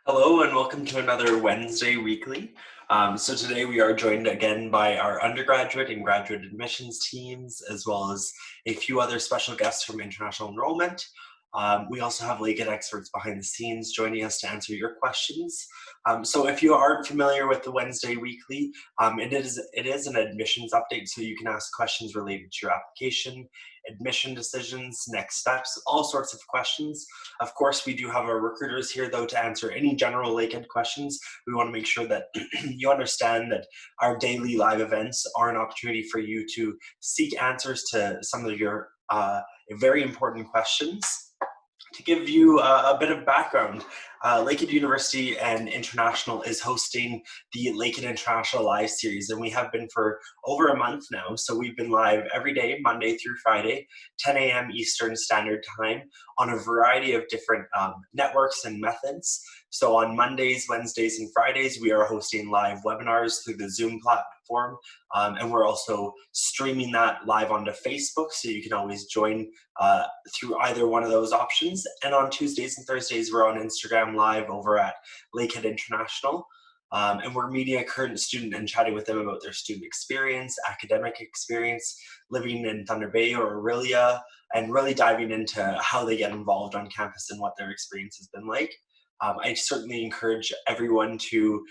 Hello and welcome to another Wednesday Weekly. So today we are joined again by our undergraduate and graduate admissions teams, as well as a few other special guests from international enrollment. We also have Lakehead experts behind the scenes joining us to answer your questions. So if you aren't familiar with the Wednesday Weekly, it is an admissions update, so you can ask questions related to your application, admission decisions, next steps, all sorts of questions. Of course, we do have our recruiters here, though, to answer any general Lakehead questions. We want to make sure that you understand that our daily live events are an opportunity for you to seek answers to some of your very important questions. To give you a bit of background, Lakehead University and International is hosting the Lakehead International Live Series, and we have been for over a month now. So we've been live every day, Monday through Friday, 10 a.m. Eastern Standard Time, on a variety of different networks and methods. So on Mondays, Wednesdays, and Fridays, we are hosting live webinars through the Zoom platform, and we're also streaming that live onto Facebook, so you can always join through either one of those options. And on Tuesdays and Thursdays, we're on Instagram Live over at Lakehead International. And we're meeting a current student and chatting with them about their student experience, academic experience, living in Thunder Bay or Aurelia, and really diving into how they get involved on campus and what their experience has been like. I certainly encourage everyone to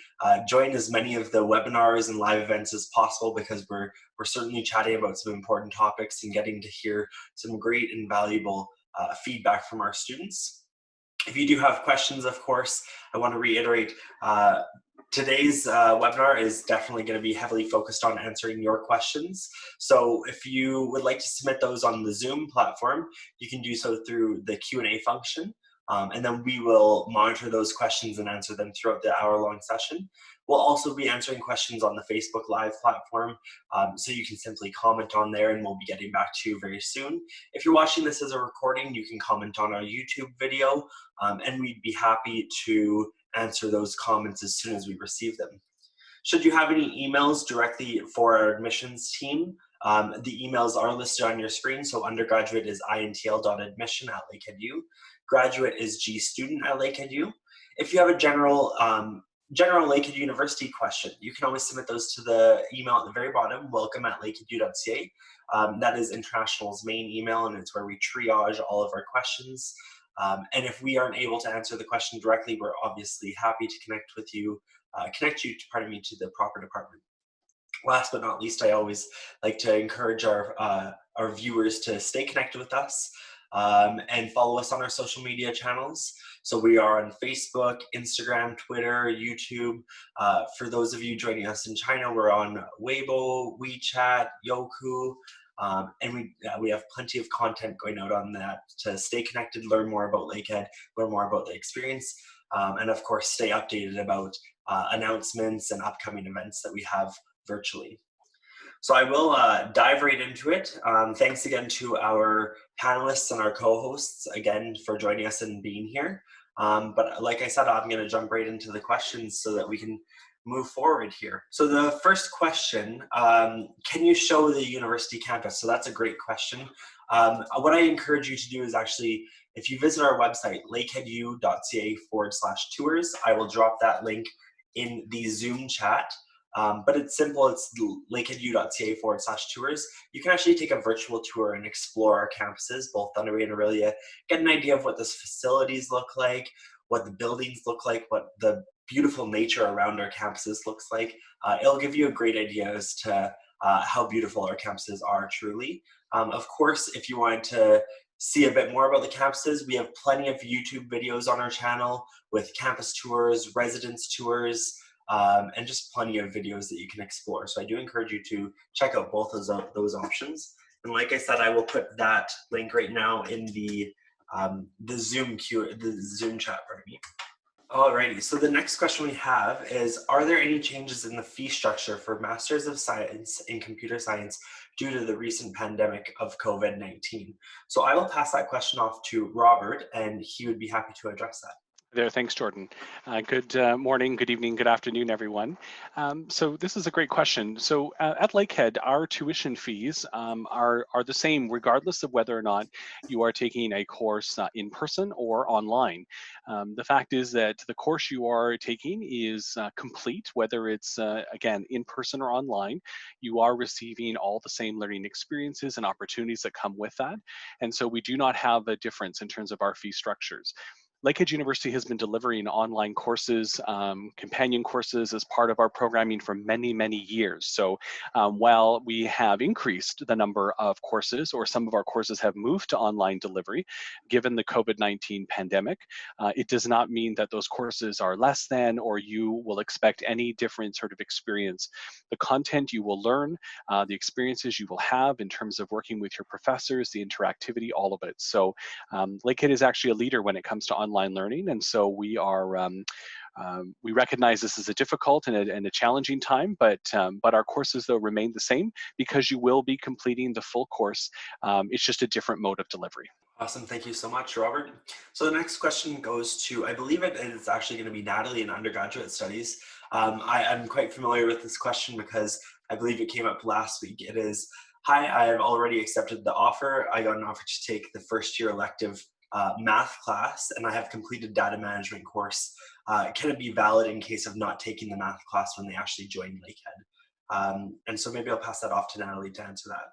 join as many of the webinars and live events as possible, because we're certainly chatting about some important topics and getting to hear some great and valuable feedback from our students. If you do have questions, of course, I want to reiterate today's webinar is definitely going to be heavily focused on answering your questions. So if you would like to submit those on the Zoom platform, you can do so through the Q&A function. And then we will monitor those questions and answer them throughout the hour-long session. We'll also be answering questions on the Facebook Live platform, so you can simply comment on there and we'll be getting back to you very soon. If you're watching this as a recording, you can comment on our YouTube video, and we'd be happy to answer those comments as soon as we receive them. Should you have any emails directly for our admissions team, the emails are listed on your screen. So undergraduate is intl.admission@lakeheadu. Graduate is gstudent@lakeheadu. If you have a general Lakehead University question, you can always submit those to the email at the very bottom, welcome@lakeheadu.ca. That is International's main email, and it's where we triage all of our questions. And if we aren't able to answer the question directly, we're obviously happy to connect you to the proper department. Last but not least, I always like to encourage our viewers to stay connected with us and follow us on our social media channels. So we are on Facebook, Instagram, Twitter, YouTube. For those of you joining us in China, we're on Weibo, WeChat, Youku. And we have plenty of content going out on that to stay connected, learn more about Lakehead, learn more about the experience, and of course stay updated about announcements and upcoming events that we have virtually. So I will dive right into it. Thanks again to our panelists and our co-hosts again for joining us and being here. But like I said, I'm going to jump right into the questions so that we can move forward here. So the first question, can you show the university campus? So that's a great question. What I encourage you to do is actually, if you visit our website, lakeheadu.ca/tours, I will drop that link in the Zoom chat. But it's simple, it's lakeheadu.ca/tours. You can actually take a virtual tour and explore our campuses, both Thunder Bay and Aurelia, get an idea of what the facilities look like, what the buildings look like, what the beautiful nature around our campuses looks like. It'll give you a great idea as to how beautiful our campuses are truly. Of course, if you wanted to see a bit more about the campuses, we have plenty of YouTube videos on our channel with campus tours, residence tours, and just plenty of videos that you can explore. So I do encourage you to check out both of those options. And like I said, I will put that link right now in the Zoom chat, pardon me. Alrighty, so the next question we have is, are there any changes in the fee structure for Masters of Science in Computer Science due to the recent pandemic of COVID-19? So I will pass that question off to Robert, and he would be happy to address that. There, thanks, Jordan. Good morning, good evening, good afternoon, everyone. So this is a great question. So at Lakehead, our tuition fees are the same regardless of whether or not you are taking a course in person or online. The fact is that the course you are taking is complete, whether it's, again, in person or online. You are receiving all the same learning experiences and opportunities that come with that. And so we do not have a difference in terms of our fee structures. Lakehead University has been delivering online courses, companion courses as part of our programming for many, many years. So while we have increased the number of courses, or some of our courses have moved to online delivery, given the COVID-19 pandemic, it does not mean that those courses are less than, or you will expect any different sort of experience. The content you will learn, the experiences you will have in terms of working with your professors, the interactivity, all of it. So Lakehead is actually a leader when it comes to online learning, and so we are we recognize this is a difficult and a challenging time, but our courses though remain the same because you will be completing the full course. It's just a different mode of delivery. Awesome, thank you so much, Robert. So the next question goes to, I believe it is actually going to be Natalie in undergraduate studies. I'm quite familiar with this question because I believe it came up last week. It is, hi, I have already accepted the offer. I got an offer to take the first year elective math class, and I have completed data management course. Can it be valid in case of not taking the math class when they actually join Lakehead? And so maybe I'll pass that off to Natalie to answer that.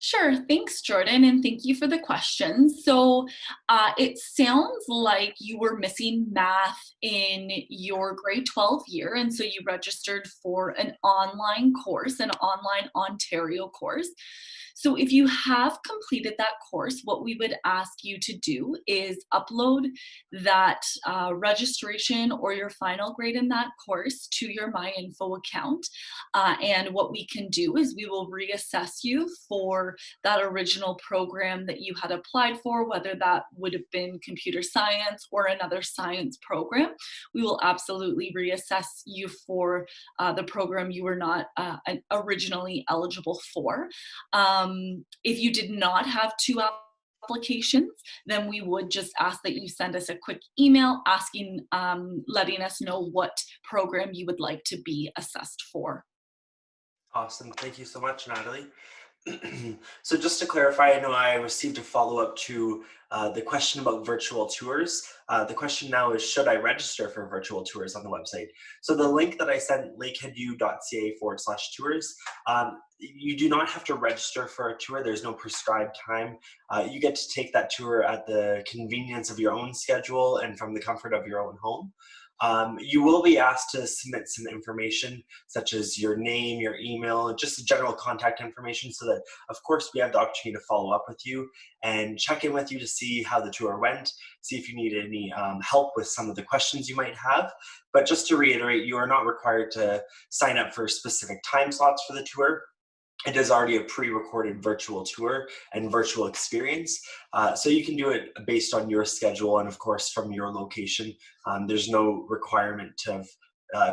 Sure. Thanks, Jordan, and thank you for the question. So it sounds like you were missing math in your grade 12 year, and so you registered for an online course, an online Ontario course. So if you have completed that course, what we would ask you to do is upload that registration or your final grade in that course to your MyInfo account. And what we can do is we will reassess you for that original program that you had applied for, whether that would have been computer science or another science program. We will absolutely reassess you for the program you were not originally eligible for. If you did not have two applications, then we would just ask that you send us a quick email asking, letting us know what program you would like to be assessed for. Awesome, thank you so much, Natalie. So just to clarify, I know I received a follow-up to the question about virtual tours. The question now is, should I register for virtual tours on the website? So the link that I sent, lakeheadu.ca/tours, you do not have to register for a tour. There's no prescribed time. You get to take that tour at the convenience of your own schedule and from the comfort of your own home. You will be asked to submit some information such as your name, your email, just general contact information, so that of course we have the opportunity to follow up with you and check in with you to see how the tour went, see if you need any help with some of the questions you might have. But just to reiterate, you are not required to sign up for specific time slots for the tour. It is already a pre-recorded virtual tour and virtual experience. So you can do it based on your schedule and of course from your location. There's no requirement to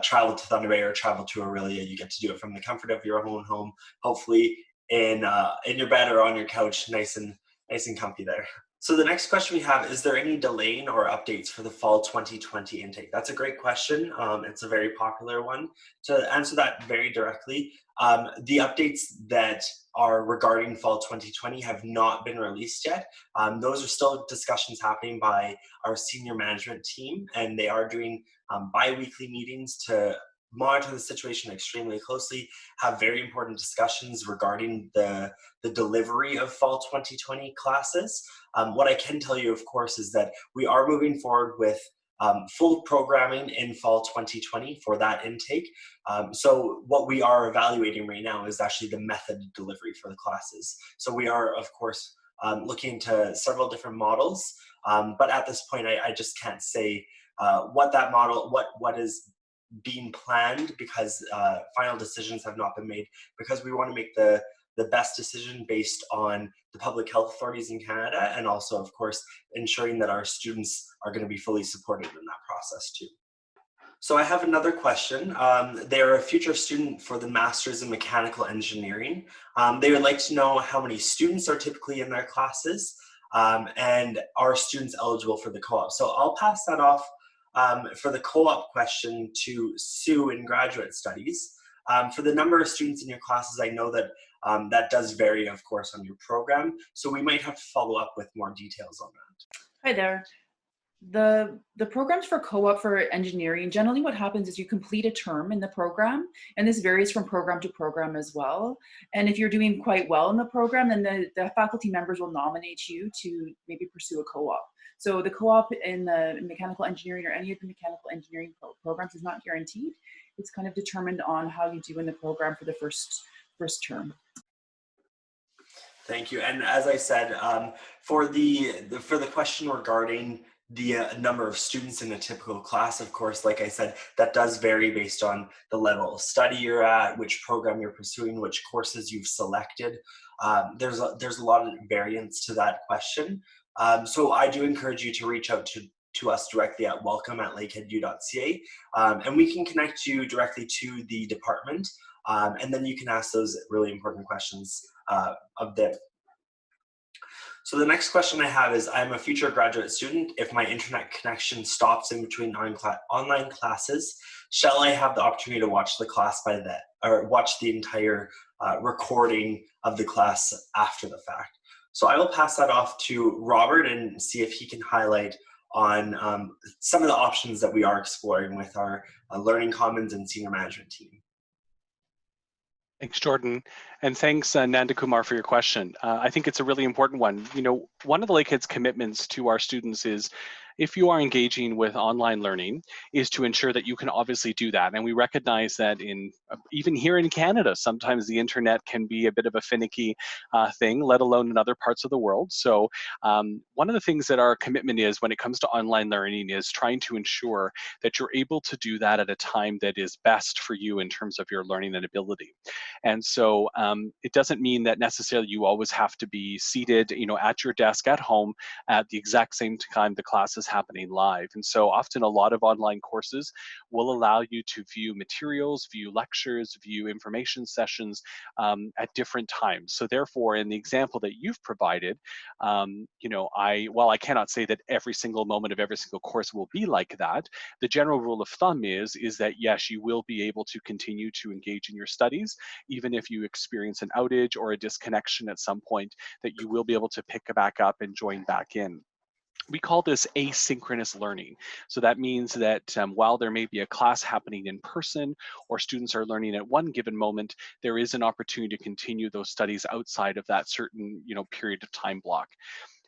travel to Thunder Bay or travel to Aurelia. You get to do it from the comfort of your own home, hopefully in your bed or on your couch, nice and comfy there. So the next question we have, is there any delaying or updates for the fall 2020 intake? That's a great question. It's a very popular one. To answer that very directly, the updates that are regarding fall 2020 have not been released yet. Those are still discussions happening by our senior management team, and they are doing bi-weekly meetings to monitor the situation extremely closely, have very important discussions regarding the delivery of fall 2020 classes. What I can tell you, of course, is that we are moving forward with full programming in fall 2020 for that intake. So what we are evaluating right now is actually the method of delivery for the classes. So we are, of course, looking into several different models, but at this point, I just can't say what that model, what is being planned, because final decisions have not been made, because we want to make the best decision based on the public health authorities in Canada, and also, of course, ensuring that our students are going to be fully supported in that process too. So I have another question. They're a future student for the Masters in Mechanical Engineering. They would like to know how many students are typically in their classes, and are students eligible for the co-op. So I'll pass that off for the co-op question to Sue in graduate studies. For the number of students in your classes, I know that that does vary, of course, on your program. So we might have to follow up with more details on that. Hi there. The programs for co-op for engineering, generally what happens is you complete a term in the program, and this varies from program to program as well. And if you're doing quite well in the program, then the faculty members will nominate you to maybe pursue a co-op. So the co-op in the mechanical engineering or any of the mechanical engineering programs is not guaranteed. It's kind of determined on how you do in the program for the first term. Thank you. And as I said, for the question regarding the number of students in a typical class, of course, like I said, that does vary based on the level of study you're at, which program you're pursuing, which courses you've selected. There's a lot of variance to that question. So I do encourage you to reach out to us directly at welcome@lakeheadu.ca, and we can connect you directly to the department, and then you can ask those really important questions of them. So the next question I have is, I'm a future graduate student. If my internet connection stops in between online classes, shall I have the opportunity to watch the class or watch the entire recording of the class after the fact? So I will pass that off to Robert and see if he can highlight on some of the options that we are exploring with our Learning Commons and senior management team. Thanks, Jordan. And thanks, Nanda Kumar, for your question. I think it's a really important one. You know, one of the Lakehead's commitments to our students is, if you are engaging with online learning, is to ensure that you can obviously do that. And we recognize that even here in Canada, sometimes the internet can be a bit of a finicky thing, let alone in other parts of the world. So one of the things that our commitment is when it comes to online learning is trying to ensure that you're able to do that at a time that is best for you in terms of your learning and ability. And so it doesn't mean that necessarily you always have to be seated, at your desk at home at the exact same time the class is happening live. And so often a lot of online courses will allow you to view materials, view lectures, view information sessions at different times. So therefore, in the example that you've provided, while I cannot say that every single moment of every single course will be like that, the general rule of thumb is that yes, you will be able to continue to engage in your studies, even if you experience an outage or a disconnection at some point, that you will be able to pick it back up and join back in. We call this asynchronous learning. So that means that while there may be a class happening in person or students are learning at one given moment, there is an opportunity to continue those studies outside of that certain period of time block.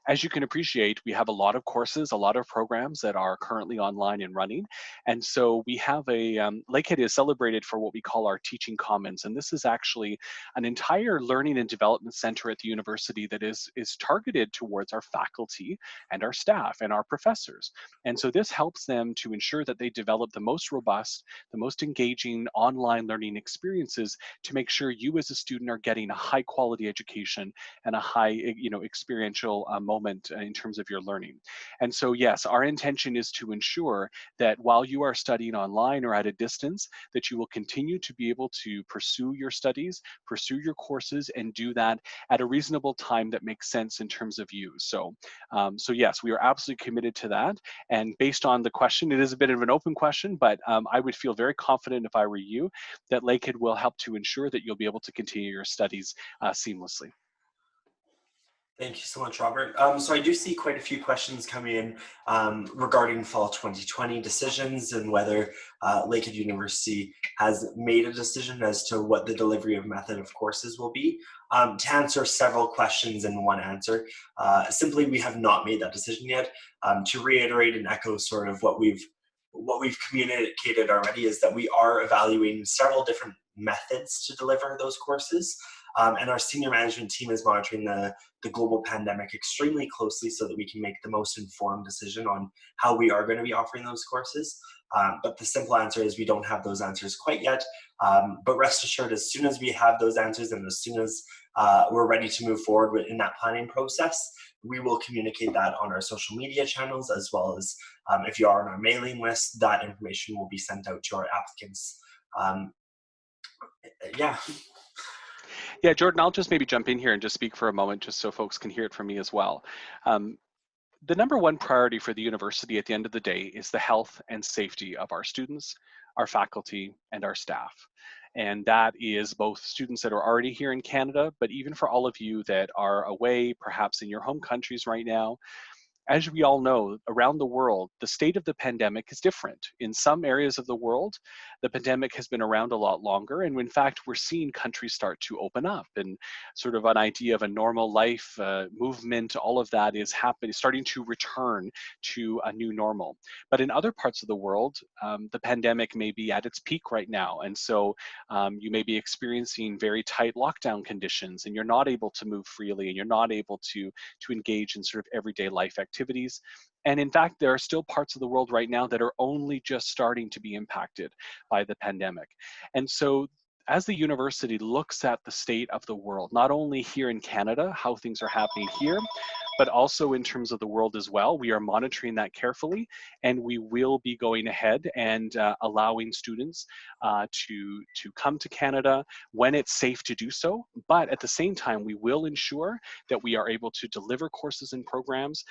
As you can appreciate, we have a lot of courses, a lot of programs that are currently online and running. And so we have Lakehead is celebrated for what we call our Teaching Commons. And this is actually an entire learning and development center at the university that is targeted towards our faculty and our staff and our professors. And so this helps them to ensure that they develop the most robust, the most engaging online learning experiences to make sure you as a student are getting a high quality education and a high, experiential moment in terms of your learning. And so yes, our intention is to ensure that while you are studying online or at a distance, that you will continue to be able to pursue your studies, pursue your courses, and do that at a reasonable time that makes sense in terms of you. So yes, we are absolutely committed to that. And based on the question, it is a bit of an open question, but I would feel very confident if I were you that Lakehead will help to ensure that you'll be able to continue your studies seamlessly. Thank you so much, Robert. So I do see quite a few questions coming in regarding fall 2020 decisions and whether Lakehead University has made a decision as to what the delivery of method of courses will be. To answer several questions in one answer, simply we have not made that decision yet. To reiterate and echo sort of what we've communicated already is that we are evaluating several different methods to deliver those courses. And our senior management team is monitoring the global pandemic extremely closely so that we can make the most informed decision on how we are going to be offering those courses. But the simple answer is we don't have those answers quite yet. But rest assured, as soon as we have those answers and as soon as we're ready to move forward in that planning process, we will communicate that on our social media channels, as well as if you are on our mailing list, that information will be sent out to our applicants. Yeah. Yeah, Jordan, I'll just maybe jump in here and just speak for a moment just so folks can hear it from me as well. The number one priority for the university at the end of the day is the health and safety of our students, our faculty, and our staff. And that is both students that are already here in Canada, but even for all of you that are away, perhaps in your home countries right now. As we all know, around the world, the state of the pandemic is different. In some areas of the world, the pandemic has been around a lot longer, and in fact, we're seeing countries start to open up, and sort of an idea of a normal life movement, all of that is happening, starting to return to a new normal. But in other parts of the world, the pandemic may be at its peak right now, and so you may be experiencing very tight lockdown conditions, and you're not able to move freely, and you're not able to engage in sort of everyday life activities. And in fact, there are still parts of the world right now that are only just starting to be impacted by the pandemic. And so as the university looks at the state of the world, not only here in Canada, how things are happening here, but also in terms of the world as well, we are monitoring that carefully, and we will be going ahead and allowing students to come to Canada when it's safe to do so. But at the same time, we will ensure that we are able to deliver courses and programs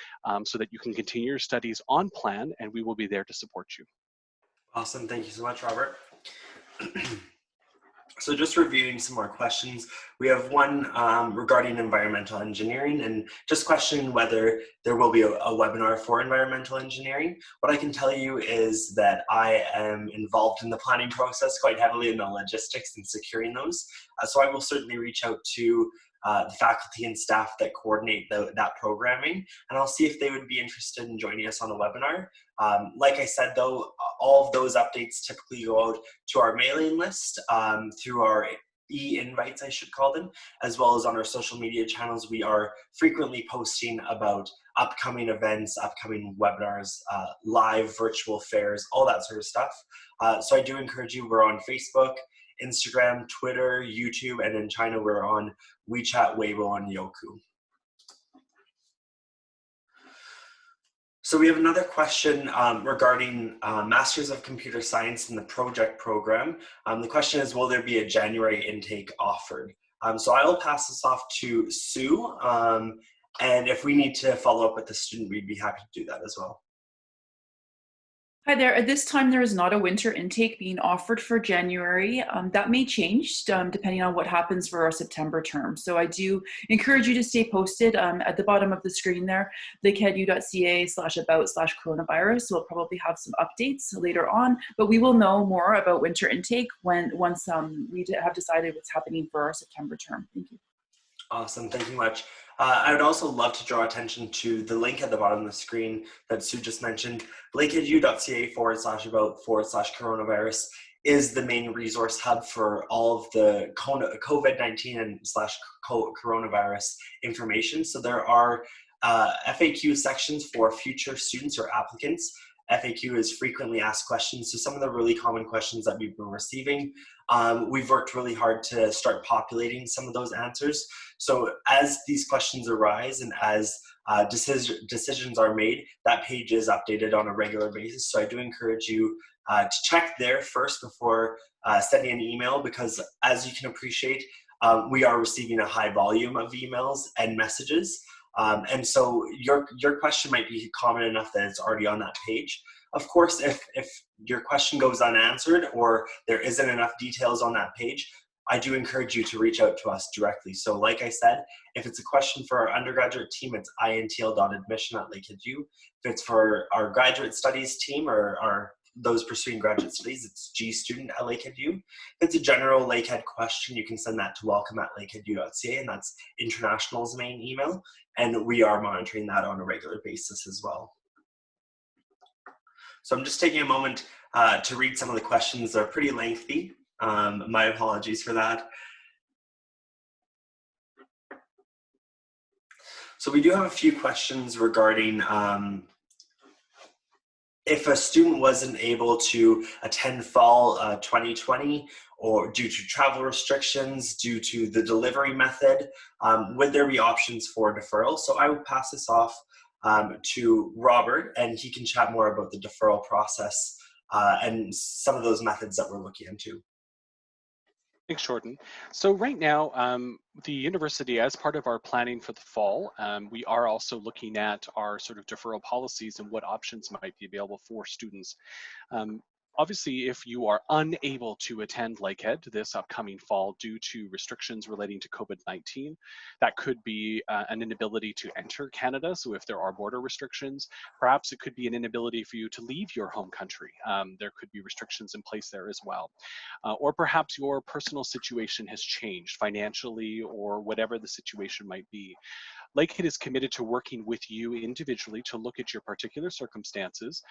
so that you can continue your studies on plan, and we will be there to support you. Awesome. Thank you so much, Robert. So just reviewing some more questions, we have one regarding environmental engineering, and just questioning whether there will be a webinar for environmental engineering. What I can tell you is that I am involved in the planning process quite heavily in the logistics and securing those. So I will certainly reach out to the faculty and staff that coordinate that programming, and I'll see if they would be interested in joining us on the webinar. Like I said, though, all of those updates typically go out to our mailing list through our e-invites, I should call them, as well as on our social media channels. We are frequently posting about upcoming events, upcoming webinars, live virtual fairs, all that sort of stuff. So I do encourage you, we're on Facebook, Instagram, Twitter, YouTube, and in China, we're on WeChat, Weibo, and Youku. So we have another question regarding Masters of Computer Science in the project program. The question is, will there be a January intake offered? So I will pass this off to Sue, and if we need to follow up with the student, we'd be happy to do that as well. Hi there. At this time, there is not a winter intake being offered for January. That may change depending on what happens for our September term. So I do encourage you to stay posted. At the bottom of the screen there, lakeheadu.ca/about/coronavirus. We'll probably have some updates later on, but we will know more about winter intake once we have decided what's happening for our September term. Thank you. Awesome, thank you much. I would also love to draw attention to the link at the bottom of the screen that Sue just mentioned. lakeheadu.ca/about/coronavirus is the main resource hub for all of the COVID-19 and coronavirus information. So there are FAQ sections for future students or applicants. FAQ is frequently asked questions. So some of the really common questions that we've been receiving, we've worked really hard to start populating some of those answers. So as these questions arise and as decisions are made, that page is updated on a regular basis. So I do encourage you to check there first before sending an email, because as you can appreciate, we are receiving a high volume of emails and messages. And so your question might be common enough that it's already on that page. Of course, if your question goes unanswered or there isn't enough details on that page, I do encourage you to reach out to us directly. So like I said, if it's a question for our undergraduate team, it's intl.admission@lakeheadu. If it's for our graduate studies team or those pursuing graduate studies, it's gstudent@lakeheadu. If it's a general Lakehead question, you can send that to welcome@lakeheadu.ca, and that's International's main email. And we are monitoring that on a regular basis as well. So I'm just taking a moment to read some of the questions. They're pretty lengthy. My apologies for that. So we do have a few questions regarding if a student wasn't able to attend fall 2020 or due to travel restrictions, due to the delivery method, would there be options for deferral? So I would pass this off to Robert, and he can chat more about the deferral process and some of those methods that we're looking into. Thanks, Jordan. So right now, the university, as part of our planning for the fall, we are also looking at our sort of deferral policies and what options might be available for students. Um, Obviously, if you are unable to attend Lakehead this upcoming fall due to restrictions relating to COVID-19, that could be an inability to enter Canada. So if there are border restrictions, perhaps it could be an inability for you to leave your home country. There could be restrictions in place there as well. Or perhaps your personal situation has changed financially or whatever the situation might be. Lakehead is committed to working with you individually to look at your particular circumstances.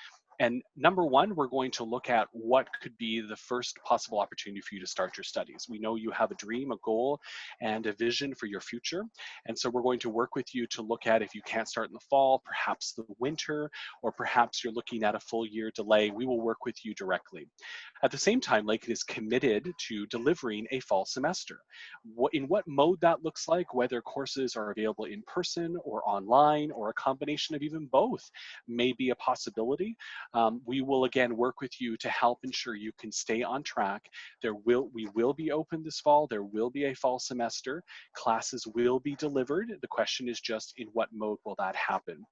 And number one, we're going to look at what could be the first possible opportunity for you to start your studies. We know you have a dream, a goal, and a vision for your future. And so we're going to work with you to look at if you can't start in the fall, perhaps the winter, or perhaps you're looking at a full year delay. We will work with you directly. At the same time, Lakehead is committed to delivering a fall semester. In what mode that looks like, whether courses are available in person or online or a combination of even both may be a possibility. We will again work with you to help ensure you can stay on track. We will be open this fall. There will be a fall semester. Classes will be delivered. The question is just in what mode will that happen?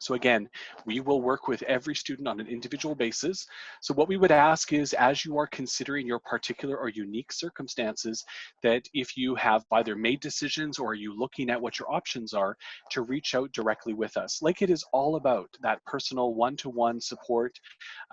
So again, we will work with every student on an individual basis. So what we would ask is, as you are considering your particular or unique circumstances, that if you have either made decisions or are you looking at what your options are, to reach out directly with us. Like, it is all about that personal one-to-one support,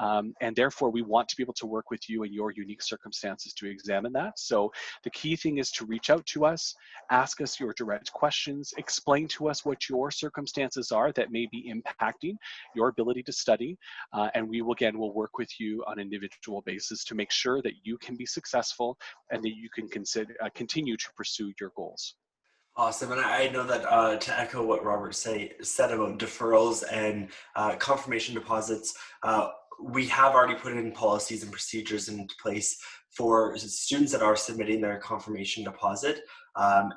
and therefore we want to be able to work with you in your unique circumstances to examine that. So the key thing is to reach out to us, ask us your direct questions, explain to us what your circumstances are that may be impacting your ability to study, and we will will work with you on an individual basis to make sure that you can be successful and that you can continue to pursue your goals. Awesome, and I know that to echo what Robert said about deferrals and confirmation deposits, we have already put in policies and procedures into place for students that are submitting their confirmation deposit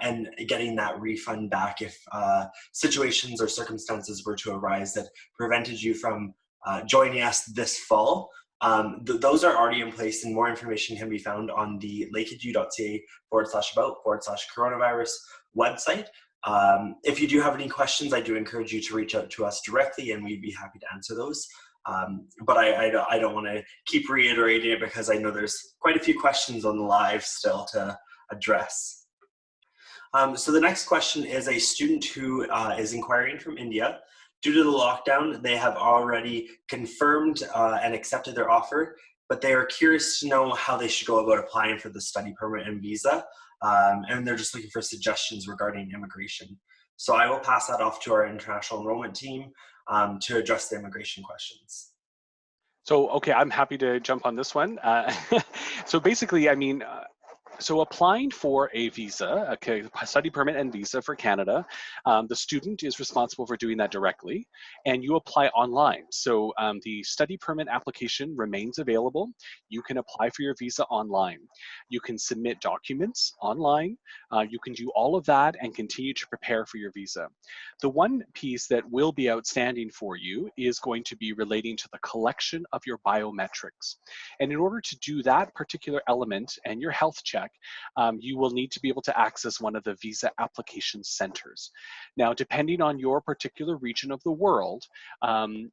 and getting that refund back if situations or circumstances were to arise that prevented you from joining us this fall. Those are already in place, and more information can be found on the lakeheadu.ca/about/coronavirus website. If you do have any questions, I do encourage you to reach out to us directly, and we'd be happy to answer those. But I don't want to keep reiterating it because I know there's quite a few questions on the live still to address. So the next question is a student who is inquiring from India. Due to the lockdown, they have already confirmed and accepted their offer, but they are curious to know how they should go about applying for the study permit and visa, and they're just looking for suggestions regarding immigration. So I will pass that off to our international enrollment team to address the immigration questions. So, okay, I'm happy to jump on this one. So basically, I mean, so applying for a visa, a study permit and visa for Canada, the student is responsible for doing that directly, and you apply online. So the study permit application remains available. You can apply for your visa online. You can submit documents online. You can do all of that and continue to prepare for your visa. The one piece that will be outstanding for you is going to be relating to the collection of your biometrics. And in order to do that particular element and your health check, you will need to be able to access one of the visa application centers. Now, depending on your particular region of the world, the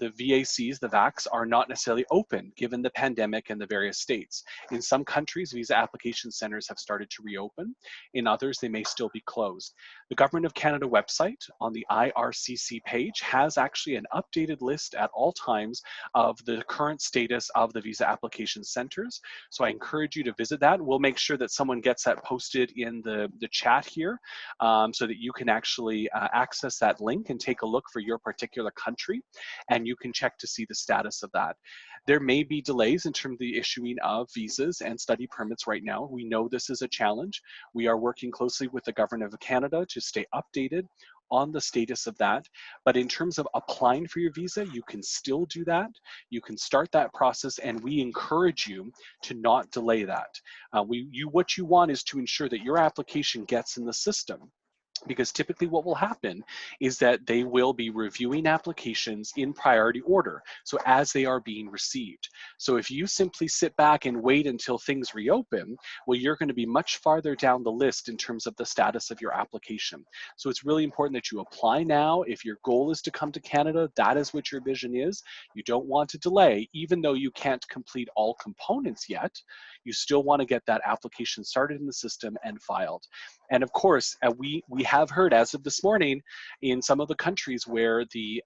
VACs, the VACs, are not necessarily open given the pandemic and the various states. In some countries, visa application centers have started to reopen. In others, they may still be closed. The Government of Canada website on the IRCC page has actually an updated list at all times of the current status of the visa application centers. So I encourage you to visit that. We'll make sure that someone gets that posted in the chat here so that you can actually access that link and take a look for your particular country, and you can check to see the status of that. There may be delays in terms of the issuing of visas and study permits right now. We know this is a challenge. We are working closely with the Government of Canada to stay updated on the status of that. But in terms of applying for your visa, you can still do that. You can start that process, and we encourage you to not delay that. What you want is to ensure that your application gets in the system Because typically what will happen is that they will be reviewing applications in priority order, so as they are being received. So if you simply sit back and wait until things reopen, well, you're going to be much farther down the list in terms of the status of your application. So it's really important that you apply now. If your goal is to come to Canada, that is what your vision is. You don't want to delay, even though you can't complete all components yet. You still want to get that application started in the system and filed. And of course, we have heard as of this morning in some of the countries where the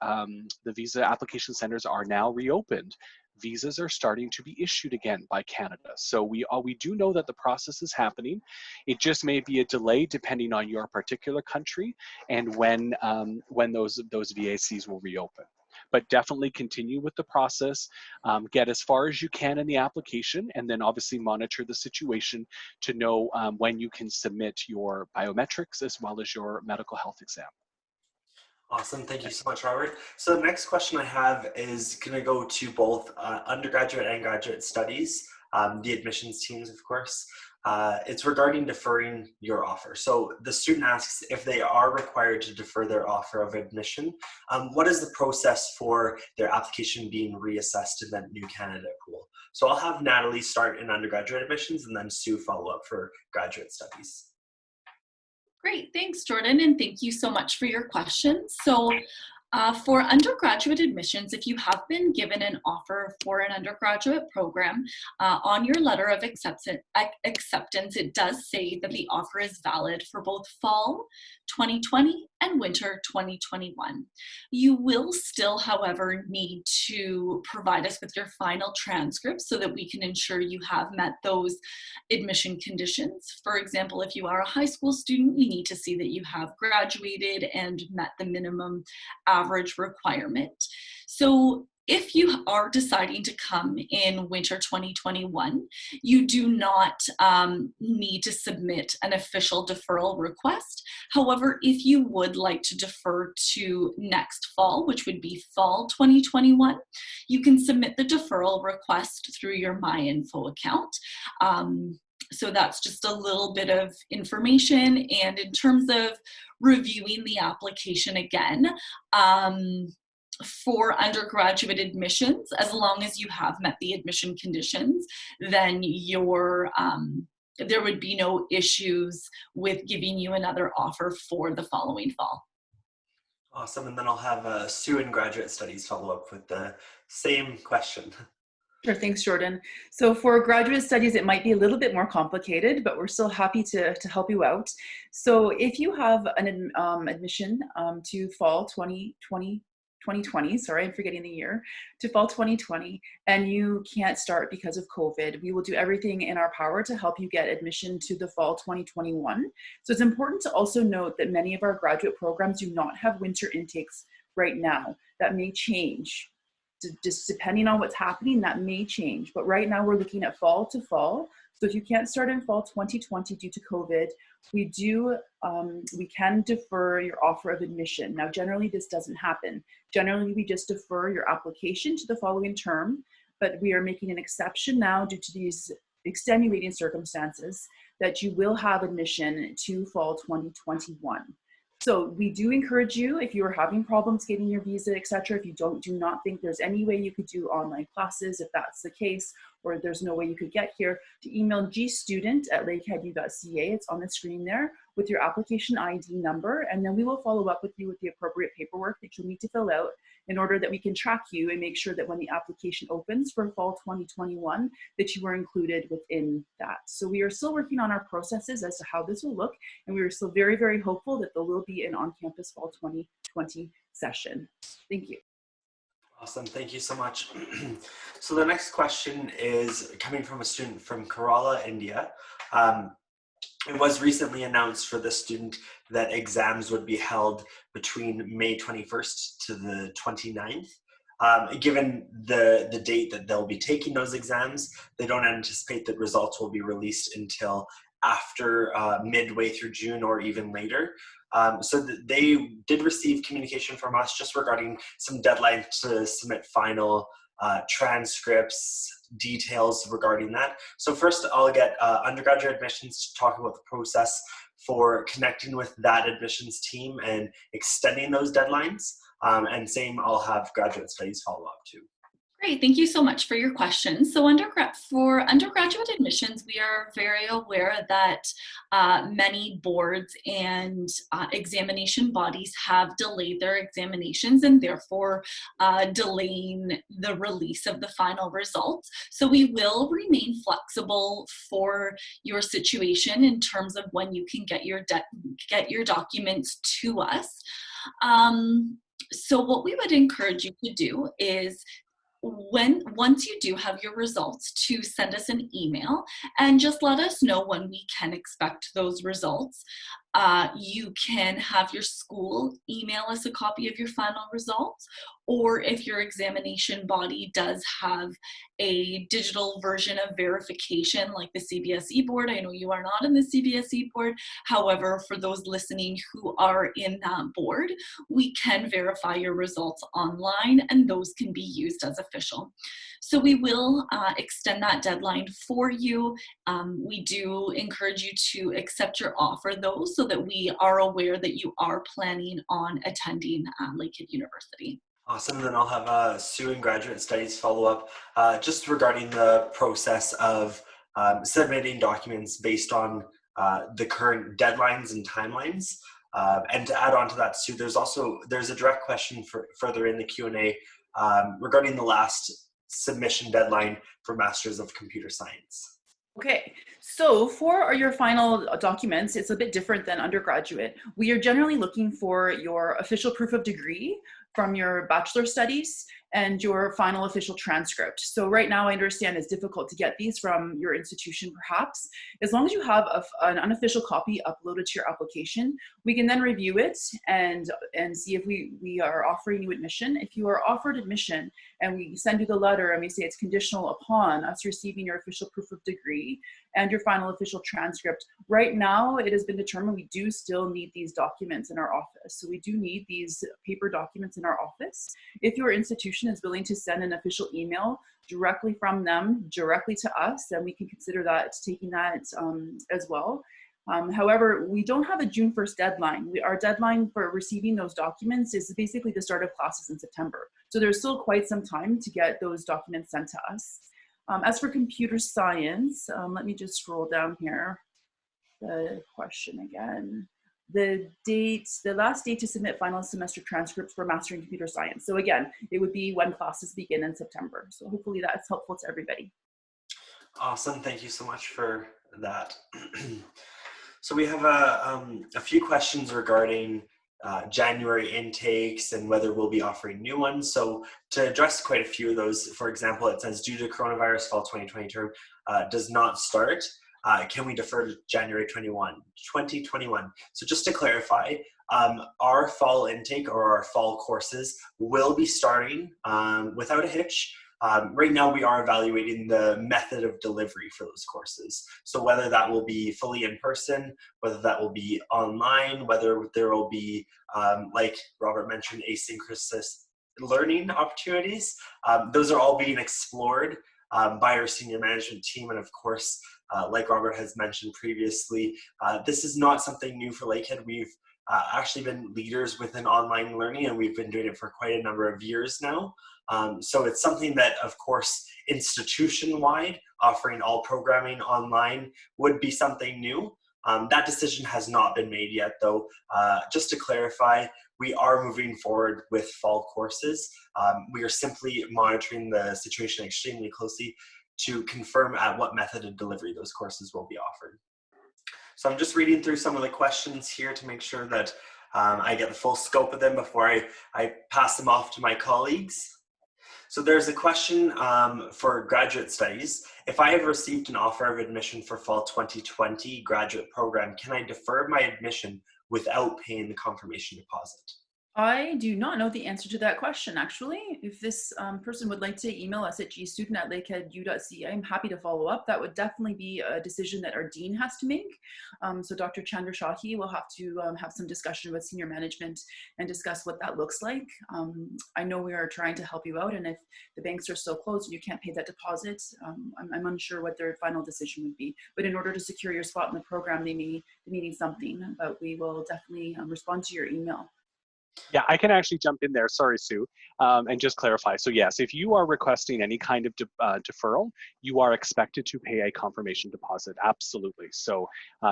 visa application centers are now reopened, visas are starting to be issued again by Canada. So we do know that the process is happening. It just may be a delay depending on your particular country and when those VACs will reopen. But definitely continue with the process, get as far as you can in the application, and then obviously monitor the situation to know when you can submit your biometrics as well as your medical health exam. Awesome, thank you so much, Robert. So the next question I have is going to go to both undergraduate and graduate studies, the admissions teams, of course. It's regarding deferring your offer. So the student asks if they are required to defer their offer of admission, what is the process for their application being reassessed in that new candidate pool? So I'll have Natalie start in undergraduate admissions and then Sue follow up for graduate studies. Great, thanks, Jordan, and thank you so much for your question. So for undergraduate admissions, if you have been given an offer for an undergraduate program, on your letter of acceptance, it does say that the offer is valid for both fall 2020 and winter 2021. You will still, however, need to provide us with your final transcript so that we can ensure you have met those admission conditions. For example, if you are a high school student, we need to see that you have graduated and met the minimum average requirement. So if you are deciding to come in winter 2021, you do not need to submit an official deferral request. However, if you would like to defer to next fall, which would be fall 2021, you can submit the deferral request through your MyInfo account. So that's just a little bit of information. And in terms of reviewing the application again, for undergraduate admissions, as long as you have met the admission conditions, then there would be no issues with giving you another offer for the following fall. Awesome, and then I'll have Sue in graduate studies follow up with the same question. Sure, thanks, Jordan. So for graduate studies, it might be a little bit more complicated, but we're still happy to help you out. So if you have an admission to fall 2020, sorry, I'm forgetting the year, to fall 2020, and you can't start because of COVID, we will do everything in our power to help you get admission to the fall 2021. So it's important to also note that many of our graduate programs do not have winter intakes right now. That may change. Just depending on what's happening, that may change. But right now we're looking at fall to fall. So if you can't start in fall 2020 due to COVID, we can defer your offer of admission. Now, generally this doesn't happen. Generally, we just defer your application to the following term, but we are making an exception now due to these extenuating circumstances that you will have admission to fall 2021. So we do encourage you, if you are having problems getting your visa, etc., if you do not think there's any way you could do online classes, if that's the case, or there's no way you could get here, to email gstudent@lakeheadu.ca, it's on the screen there, with your application ID number, and then we will follow up with you with the appropriate paperwork that you'll need to fill out in order that we can track you and make sure that when the application opens for fall 2021, that you are included within that. So we are still working on our processes as to how this will look, and we are still very, very hopeful that there will be an on-campus fall 2020 session. Thank you. Awesome, thank you so much. So the next question is coming from a student from Kerala, India. It was recently announced for the student that exams would be held between May 21st to the 29th. Given the date that they'll be taking those exams, they don't anticipate that results will be released until after midway through June or even later. So they did receive communication from us just regarding some deadlines to submit final transcripts, details regarding that. So first I'll get undergraduate admissions to talk about the process for connecting with that admissions team and extending those deadlines. And same, I'll have graduate studies follow up too. Great, thank you so much for your questions. So for undergraduate admissions, we are very aware that many boards and examination bodies have delayed their examinations and therefore delaying the release of the final results. So we will remain flexible for your situation in terms of when you can get your documents to us. So what we would encourage you to do is once you do have your results, to send us an email and just let us know when we can expect those results. You can have your school email us a copy of your final results, or if your examination body does have a digital version of verification like the CBSE board. I know you are not in the CBSE board. However, for those listening who are in that board, we can verify your results online and those can be used as official. So we will extend that deadline for you. We do encourage you to accept your offer though, so that we are aware that you are planning on attending Lakehead University. Awesome. Then I'll have Sue in Graduate Studies follow up just regarding the process of submitting documents based on the current deadlines and timelines. And to add on to that, Sue, there's a direct question further in the Q&A regarding the last submission deadline for Masters of Computer Science. Okay, so for your final documents, it's a bit different than undergraduate. We are generally looking for your official proof of degree from your bachelor studies and your final official transcript. So right now I understand it's difficult to get these from your institution perhaps. As long as you have an unofficial copy uploaded to your application, we can then review it and see if we are offering you admission. If you are offered admission and we send you the letter and we say it's conditional upon us receiving your official proof of degree and your final official transcript, right now it has been determined we do still need these documents in our office. So we do need these paper documents in our office. If your institution is willing to send an official email directly from them, directly to us, then we can consider that, taking that as well. However, we don't have a June 1st deadline. Our deadline for receiving those documents is basically the start of classes in September. So there's still quite some time to get those documents sent to us. As for computer science, let me just scroll down here. The question again. The last date to submit final semester transcripts for Master in Computer Science. So again, it would be when classes begin in September. So hopefully that's helpful to everybody. Awesome, thank you so much for that. So we have a few questions regarding January intakes and whether we'll be offering new ones. So to address quite a few of those, for example, it says due to coronavirus, fall 2020 term does not start. Can we defer to January 2021? So just to clarify, our fall intake or our fall courses will be starting without a hitch. Right now we are evaluating the method of delivery for those courses. So whether that will be fully in person, whether that will be online, whether there will be, like Robert mentioned, asynchronous learning opportunities. Those are all being explored by our senior management team. And of course, like Robert has mentioned previously, this is not something new for Lakehead. We've actually been leaders within online learning, and we've been doing it for quite a number of years now. So it's something that, of course, institution-wide, offering all programming online would be something new. That decision has not been made yet, though. Just to clarify, we are moving forward with fall courses. We are simply monitoring the situation extremely closely to confirm at what method of delivery those courses will be offered. So I'm just reading through some of the questions here to make sure that I get the full scope of them before I pass them off to my colleagues. So there's a question for graduate studies. If I have received an offer of admission for fall 2020 graduate program, can I defer my admission without paying the confirmation deposit? I do not know the answer to that question, actually. If this person would like to email us at gstudent@lakeheadu.ca, I'm happy to follow up. That would definitely be a decision that our dean has to make. So Dr. Chandra Shahi will have to have some discussion with senior management and discuss what that looks like. I know we are trying to help you out, and if the banks are still closed and you can't pay that deposit, I'm unsure what their final decision would be. But in order to secure your spot in the program, they may need something, but we will definitely respond to your email. Yeah, I can actually jump in there. Sorry, Sue, and just clarify. So yes, if you are requesting any kind of deferral, you are expected to pay a confirmation deposit. Absolutely. So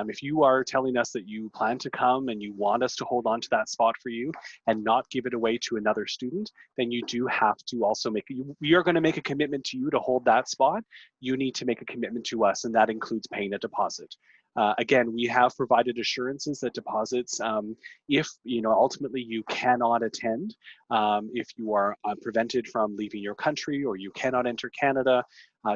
if you are telling us that you plan to come and you want us to hold on to that spot for you and not give it away to another student, then you do have to also we are going to make a commitment to you to hold that spot. You need to make a commitment to us, and that includes paying a deposit. Again, we have provided assurances that deposits, if ultimately you cannot attend, if you are prevented from leaving your country or you cannot enter Canada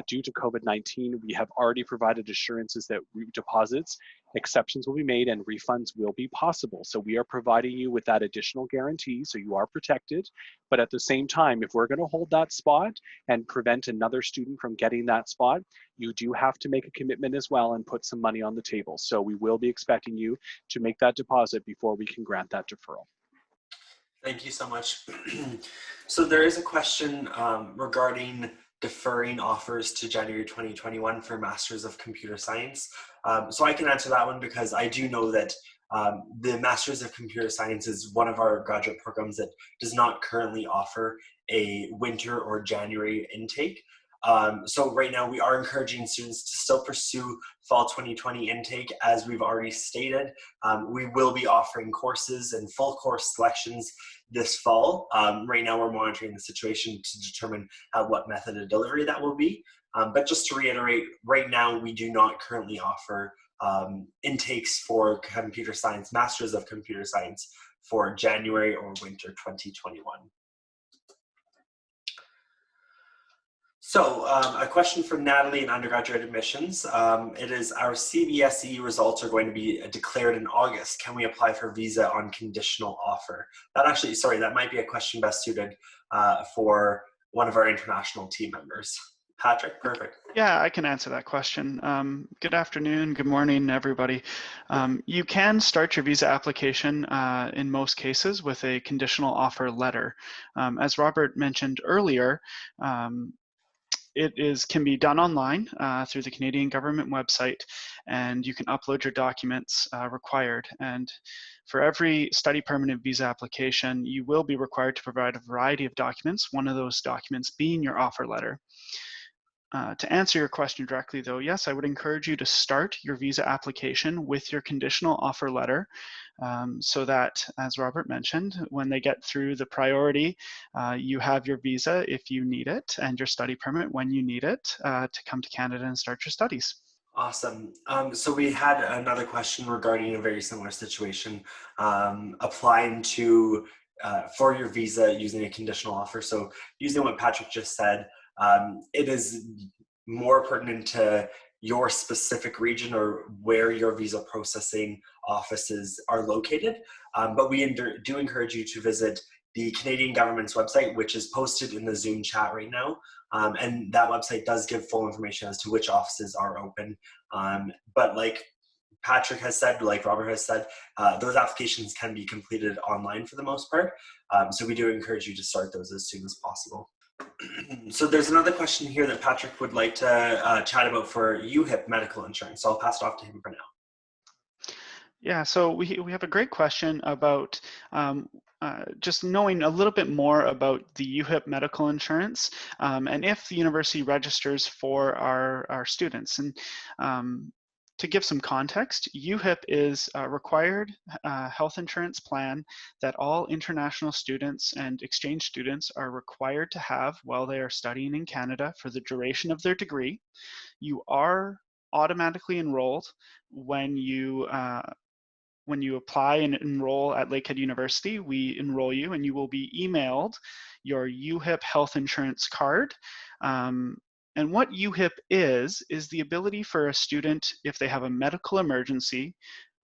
due to COVID-19, we have already provided assurances that deposits, exceptions will be made and refunds will be possible. So we are providing you with that additional guarantee, so you are protected. But at the same time, if we're going to hold that spot and prevent another student from getting that spot, you do have to make a commitment as well and put some money on the table. So we will be expecting you to make that deposit before we can grant that deferral. Thank you so much. So there is a question regarding deferring offers to January 2021 for Masters of Computer Science. So I can answer that one because I do know that the Masters of Computer Science is one of our graduate programs that does not currently offer a winter or January intake. So right now we are encouraging students to still pursue fall 2020 intake. As we've already stated, we will be offering courses and full course selections this fall. Right now we're monitoring the situation to determine what method of delivery that will be. But just to reiterate, right now we do not currently offer intakes for computer science, Masters of Computer Science for January or winter 2021. So a question from Natalie in Undergraduate Admissions. It is, our CBSE results are going to be declared in August. Can we apply for visa on conditional offer? That actually, sorry, that might be a question best suited for one of our international team members. Patrick, perfect. Yeah, I can answer that question. Good afternoon, good morning, everybody. You can start your visa application in most cases with a conditional offer letter. As Robert mentioned earlier, it can be done online through the Canadian government website, and you can upload your documents required. And for every study permanent visa application, you will be required to provide a variety of documents, one of those documents being your offer letter. To answer your question directly though, yes, I would encourage you to start your visa application with your conditional offer letter so that, as Robert mentioned, when they get through the priority, you have your visa if you need it and your study permit when you need it to come to Canada and start your studies. Awesome. So we had another question regarding a very similar situation, applying to for your visa using a conditional offer. So using what Patrick just said, it is more pertinent to your specific region or where your visa processing offices are located. But we do encourage you to visit the Canadian government's website, which is posted in the Zoom chat right now. And that website does give full information as to which offices are open. But like Patrick has said, like Robert has said, those applications can be completed online for the most part. So we do encourage you to start those as soon as possible. So there's another question here that Patrick would like to chat about for UHIP medical insurance. So I'll pass it off to him for now. Yeah, so we have a great question about just knowing a little bit more about the UHIP medical insurance and if the university registers for our students. And to give some context, UHIP is a required health insurance plan that all international students and exchange students are required to have while they are studying in Canada for the duration of their degree. You are automatically enrolled when you apply and enroll at Lakehead University. We enroll you and you will be emailed your UHIP health insurance card. And what UHIP is the ability for a student, if they have a medical emergency,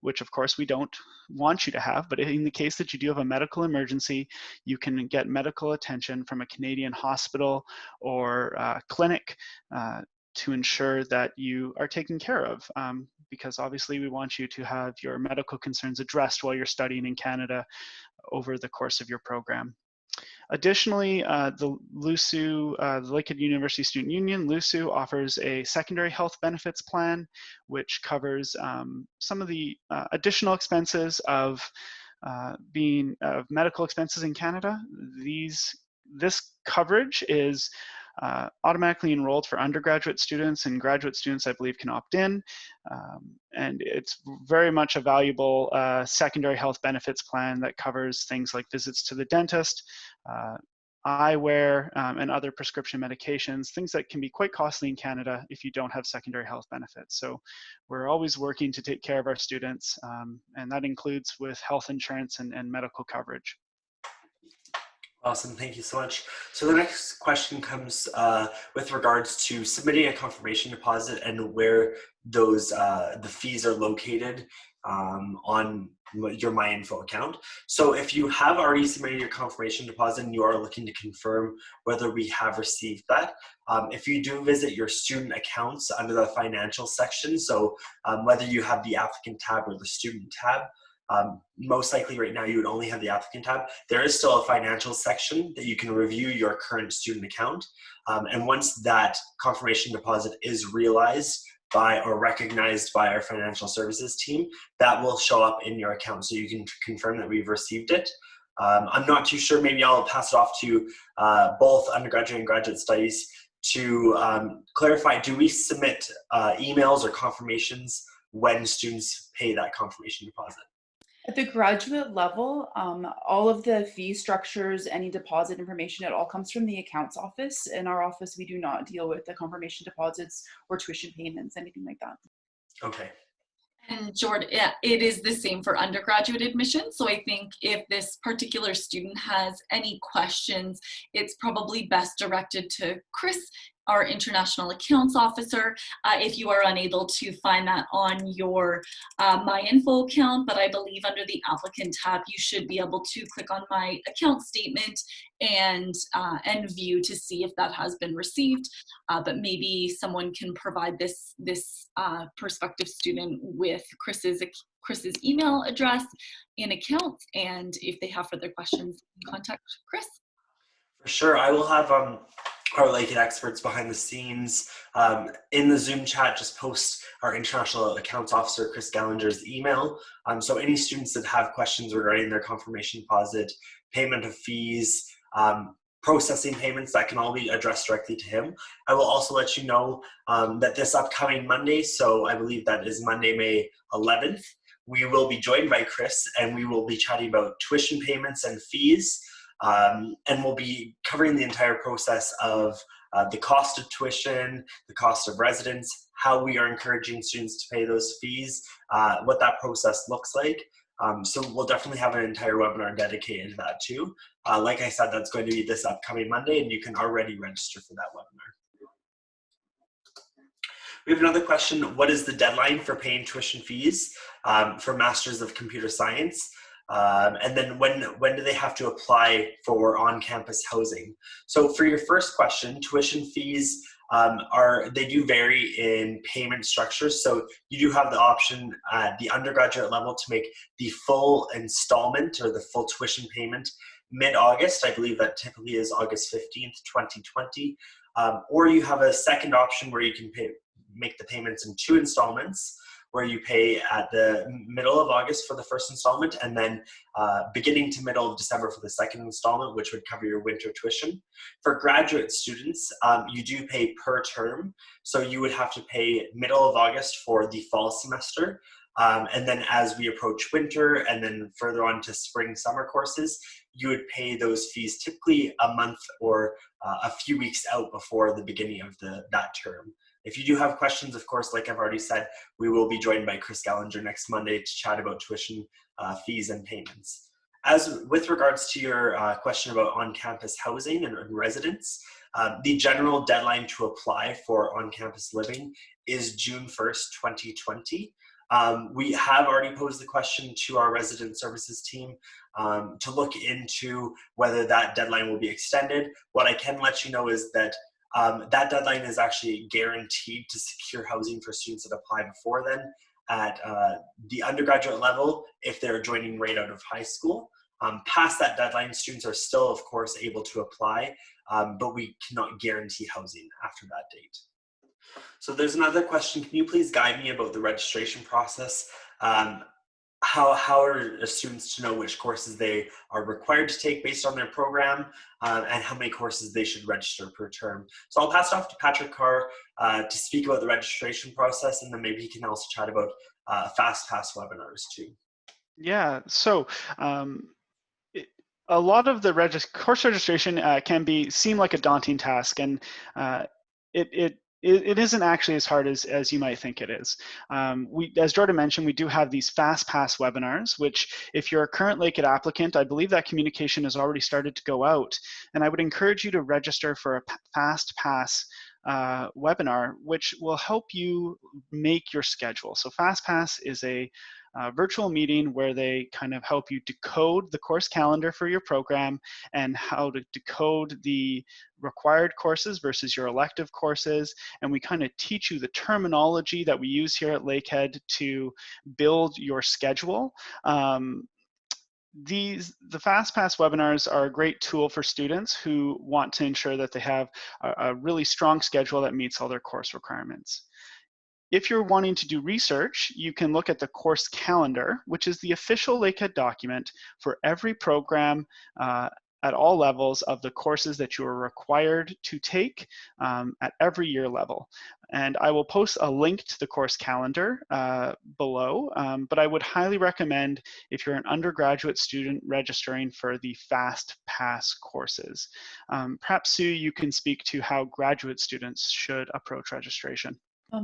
which of course we don't want you to have, but in the case that you do have a medical emergency, you can get medical attention from a Canadian hospital or clinic to ensure that you are taken care of, because obviously we want you to have your medical concerns addressed while you're studying in Canada over the course of your program. Additionally, the LUSU, the Lakehead University Student Union, LUSU, offers a secondary health benefits plan, which covers some of the additional expenses of medical expenses in Canada. This coverage is automatically enrolled for undergraduate students, and graduate students, I believe, can opt in. And it's very much a valuable secondary health benefits plan that covers things like visits to the dentist, eyewear, and other prescription medications, things that can be quite costly in Canada if you don't have secondary health benefits. So we're always working to take care of our students, and that includes with health insurance and medical coverage. Awesome, thank you so much. So the next question comes with regards to submitting a confirmation deposit and where those the fees are located on your MyInfo account. So if you have already submitted your confirmation deposit and you are looking to confirm whether we have received that, if you do visit your student accounts under the financial section, so whether you have the applicant tab or the student tab, most likely right now you would only have the applicant tab. There is still a financial section that you can review your current student account. And once that confirmation deposit is realized by or recognized by our financial services team, that will show up in your account so you can confirm that we've received it. I'm not too sure, maybe I'll pass it off to both undergraduate and graduate studies to clarify, do we submit emails or confirmations when students pay that confirmation deposit? At the graduate level, all of the fee structures, any deposit information, it all comes from the accounts office. In our office, we do not deal with the confirmation deposits or tuition payments, anything like that. Okay. And Jordan, yeah, it is the same for undergraduate admissions. So I think if this particular student has any questions, it's probably best directed to Chris, our international accounts officer, if you are unable to find that on your MyInfo account. But I believe under the applicant tab, you should be able to click on my account statement and view to see if that has been received. But maybe someone can provide this prospective student with Chris's email address and account, and if they have further questions, contact Chris. For sure, I will have our Lakehead experts behind the scenes in the Zoom chat just post our international accounts officer Chris Gallinger's email. So any students that have questions regarding their confirmation deposit, payment of fees, processing payments, that can all be addressed directly to him. I will also let you know that this upcoming Monday, so I believe that is Monday, May 11th, we will be joined by Chris and we will be chatting about tuition payments and fees. And we'll be covering the entire process of the cost of tuition, the cost of residence, how we are encouraging students to pay those fees, what that process looks like. So we'll definitely have an entire webinar dedicated to that too. Like I said, that's going to be this upcoming Monday, and you can already register for that webinar. We have another question. What is the deadline for paying tuition fees for Masters of Computer Science? And then when do they have to apply for on-campus housing? So for your first question, tuition fees they do vary in payment structures. So you do have the option at the undergraduate level to make the full installment or the full tuition payment mid-August. I believe that typically is August 15th, 2020. Or you have a second option where you can make the payments in 2 installments, where you pay at the middle of August for the first installment, and then beginning to middle of December for the second installment, which would cover your winter tuition. For graduate students, you do pay per term. So you would have to pay middle of August for the fall semester. And then as we approach winter and then further on to spring, summer courses, you would pay those fees typically a month or a few weeks out before the beginning of that term. If you do have questions, of course, like I've already said, we will be joined by Chris Gallinger next Monday to chat about tuition fees and payments. As with regards to your question about on-campus housing and residence, the general deadline to apply for on-campus living is June 1st, 2020. We have already posed the question to our resident services team to look into whether that deadline will be extended. What I can let you know is that that deadline is actually guaranteed to secure housing for students that apply before then at the undergraduate level if they're joining right out of high school. Past that deadline, students are still, of course, able to apply, but we cannot guarantee housing after that date. So there's another question. Can you please guide me about the registration process? How are students to know which courses they are required to take based on their program, and how many courses they should register per term? So I'll pass it off to Patrick Carr to speak about the registration process, and then maybe he can also chat about Fastpass Webinars too. Yeah, so a lot of the course registration can seem like a daunting task, and it isn't actually as hard as you might think it is. As Jordan mentioned, we do have these Fastpass webinars, which if you're a current Lakehead applicant, I believe that communication has already started to go out. And I would encourage you to register for a Fastpass webinar, which will help you make your schedule. So Fastpass is a virtual meeting where they kind of help you decode the course calendar for your program and how to decode the required courses versus your elective courses. And we kind of teach you the terminology that we use here at Lakehead to build your schedule. The Fastpass webinars are a great tool for students who want to ensure that they have a really strong schedule that meets all their course requirements. If you're wanting to do research, you can look at the course calendar, which is the official Lakehead document for every program at all levels of the courses that you are required to take at every year level. And I will post a link to the course calendar below, but I would highly recommend if you're an undergraduate student registering for the Fastpass courses. Perhaps, Sue, you can speak to how graduate students should approach registration.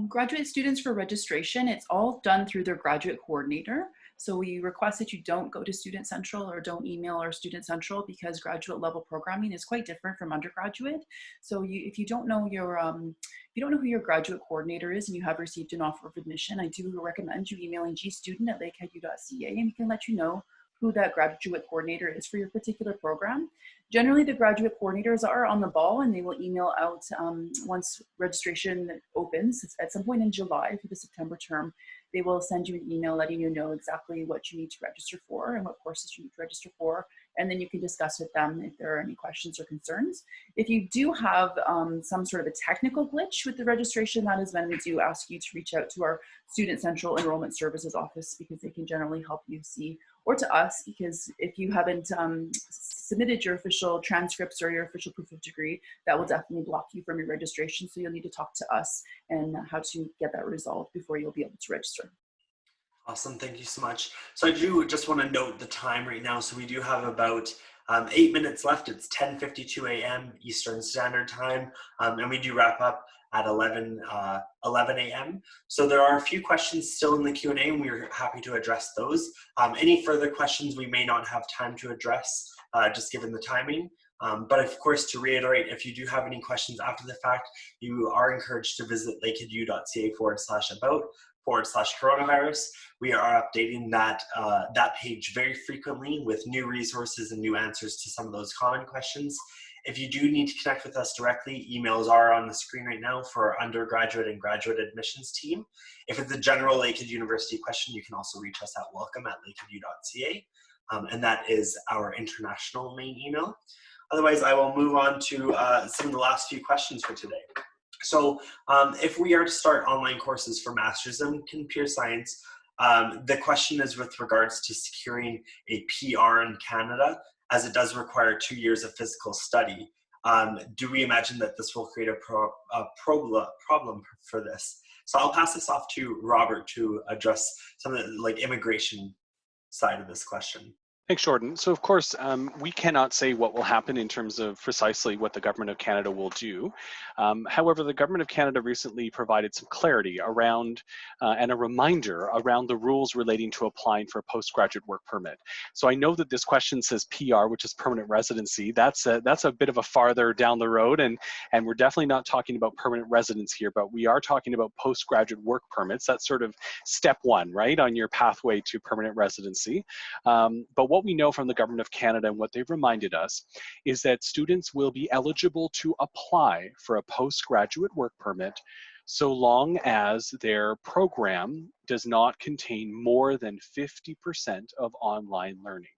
Graduate students for registration, it's all done through their graduate coordinator. So we request that you don't go to Student Central or don't email our Student Central, because graduate level programming is quite different from undergraduate. So if you don't know your who your graduate coordinator is and you have received an offer of admission, I do recommend you emailing gstudent@lakeheadu.ca, and we can let you know who that graduate coordinator is for your particular program. Generally, the graduate coordinators are on the ball and they will email out once registration opens at some point in July for the September term. They will send you an email letting you know exactly what you need to register for and what courses you need to register for, and then you can discuss with them if there are any questions or concerns. If you do have some sort of a technical glitch with the registration, that is when we do ask you to reach out to our Student Central Enrollment Services office, because they can generally help you see, or to us, because if you haven't submitted your official transcripts or your official proof of degree, that will definitely block you from your registration. So you'll need to talk to us and how to get that resolved before you'll be able to register. Awesome, thank you so much. So I do just want to note the time right now. So we do have about 8 minutes left. It's 10:52 a.m. Eastern Standard Time, and we do wrap up at 11 a.m. So there are a few questions still in the Q&A, and we're happy to address those. Any further questions we may not have time to address, just given the timing. But of course, to reiterate, if you do have any questions after the fact, you are encouraged to visit lakeheadu.ca/about/coronavirus. We are updating that page very frequently with new resources and new answers to some of those common questions. If you do need to connect with us directly, emails are on the screen right now for our undergraduate and graduate admissions team. If it's a general Lakehead University question, you can also reach us at welcome@lakeheadu.ca, and that is our international main email. Otherwise, I will move on to some of the last few questions for today. So if we are to start online courses for Masters in Computer Science, the question is with regards to securing a PR in Canada, as it does require 2 years of physical study. Do we imagine that this will create a problem for this? So I'll pass this off to Robert to address some of the immigration side of this question. Thanks, Jordan. So of course, we cannot say what will happen in terms of precisely what the Government of Canada will do. However, the Government of Canada recently provided some clarity around and a reminder around the rules relating to applying for a postgraduate work permit. So I know that this question says PR, which is permanent residency. That's a bit of a farther down the road, and we're definitely not talking about permanent residence here, but we are talking about postgraduate work permits. That's sort of step one, right, on your pathway to permanent residency. But what we know from the Government of Canada and what they've reminded us is that students will be eligible to apply for a postgraduate work permit so long as their program does not contain more than 50% of online learning.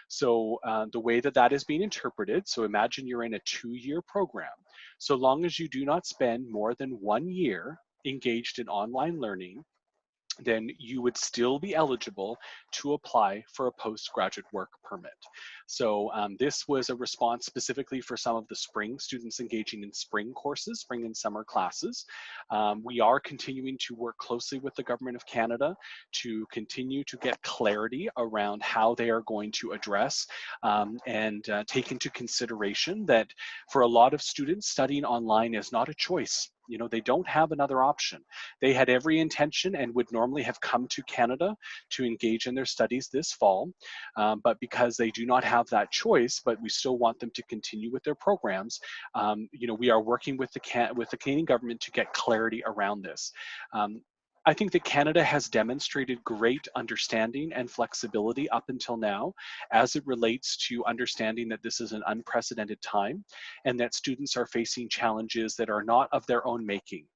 So the way that that is being interpreted, so imagine you're in a 2-year program. So long as you do not spend more than 1 year engaged in online learning, then you would still be eligible to apply for a postgraduate work permit. So this was a response specifically for some of the spring students engaging in spring courses, spring and summer classes. We are continuing to work closely with the Government of Canada to continue to get clarity around how they are going to address and take into consideration that for a lot of students, studying online is not a choice. You know, they don't have another option. They had every intention and would normally have come to Canada to engage in their studies this fall, but because they do not have that choice, but we still want them to continue with their programs, you know, we are working with the Canadian government to get clarity around this. I think that Canada has demonstrated great understanding and flexibility up until now as it relates to understanding that this is an unprecedented time and that students are facing challenges that are not of their own making.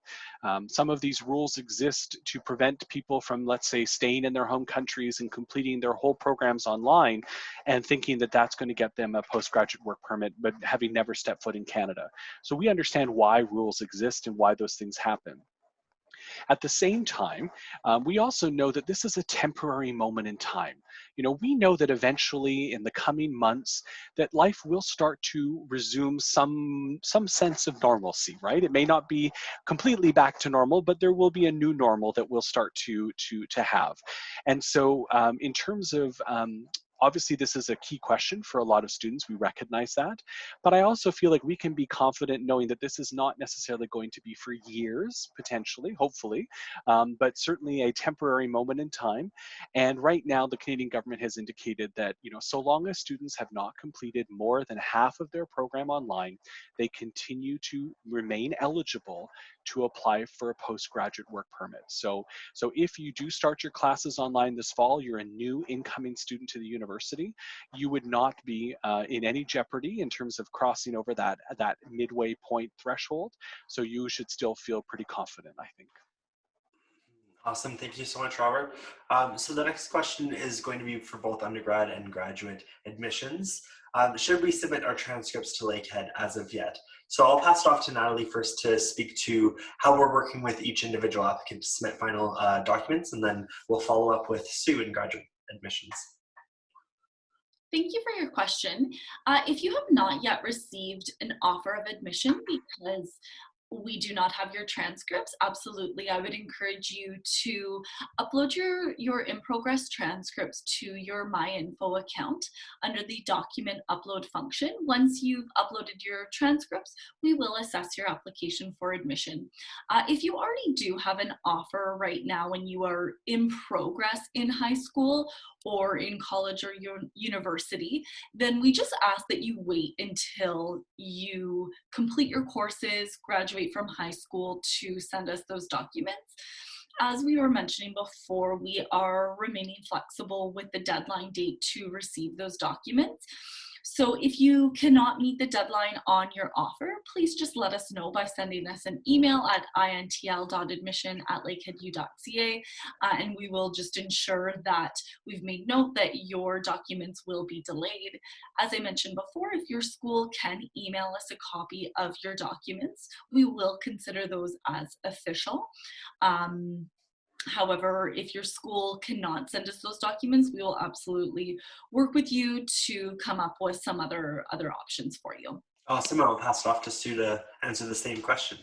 Some of these rules exist to prevent people from, let's say, staying in their home countries and completing their whole programs online and thinking that that's going to get them a postgraduate work permit, but having never stepped foot in Canada. So we understand why rules exist and why those things happen. At the same time, we also know that this is a temporary moment in time. You know, we know that eventually in the coming months that life will start to resume some sense of normalcy, right? It may not be completely back to normal, but there will be a new normal that we'll start to have. And so in terms of obviously, this is a key question for a lot of students. We recognize that. But I also feel like we can be confident knowing that this is not necessarily going to be for years, potentially, hopefully, but certainly a temporary moment in time. And right now, the Canadian government has indicated that, you know, so long as students have not completed more than half of their program online, they continue to remain eligible to apply for a postgraduate work permit. So if you do start your classes online this fall, you're a new incoming student to the university, you would not be in any jeopardy in terms of crossing over that midway point threshold. So you should still feel pretty confident, I think. Awesome. Thank you so much, Robert. So the next question is going to be for both undergrad and graduate admissions. Should we submit our transcripts to Lakehead as of yet? So I'll pass it off to Natalie first to speak to how we're working with each individual applicant to submit final documents, and then we'll follow up with Sue in graduate admissions. Thank you for your question. If you have not yet received an offer of admission because we do not have your transcripts, absolutely, I would encourage you to upload your in-progress transcripts to your MyInfo account under the document upload function. Once you've uploaded your transcripts, we will assess your application for admission. If you already do have an offer right now and you are in progress in high school or in college or your university, then we just ask that you wait until you complete your courses, graduate from high school to send us those documents. As we were mentioning before, we are remaining flexible with the deadline date to receive those documents. So if you cannot meet the deadline on your offer, please just let us know by sending us an email at intl.admission@lakeheadu.ca, and we will just ensure that we've made note that your documents will be delayed. As I mentioned before, if your school can email us a copy of your documents, we will consider those as official. However, if your school cannot send us those documents, we will absolutely work with you to come up with some other options for you. Awesome. I'll pass it off to Sue to answer the same question.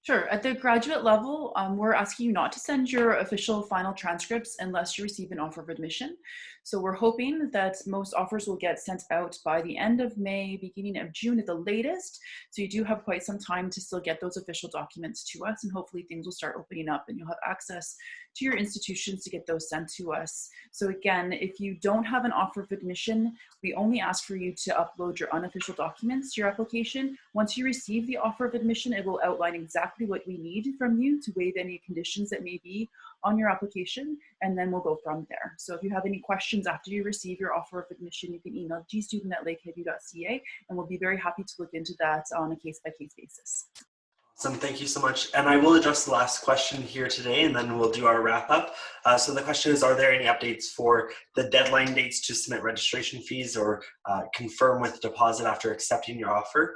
Sure. At the graduate level, we're asking you not to send your official final transcripts unless you receive an offer of admission. So we're hoping that most offers will get sent out by the end of May, beginning of June at the latest. So you do have quite some time to still get those official documents to us, and hopefully things will start opening up and you'll have access to your institutions to get those sent to us. So again, if you don't have an offer of admission, we only ask for you to upload your unofficial documents to your application. Once you receive the offer of admission, it will outline exactly what we need from you to waive any conditions that may be on your application, and then we'll go from there. So if you have any questions after you receive your offer of admission, you can email gstudent@lakeheadu.ca, and we'll be very happy to look into that on a case-by-case basis. Awesome, thank you so much. And I will address the last question here today, and then we'll do our wrap up. So the question is, are there any updates for the deadline dates to submit registration fees or confirm with deposit after accepting your offer?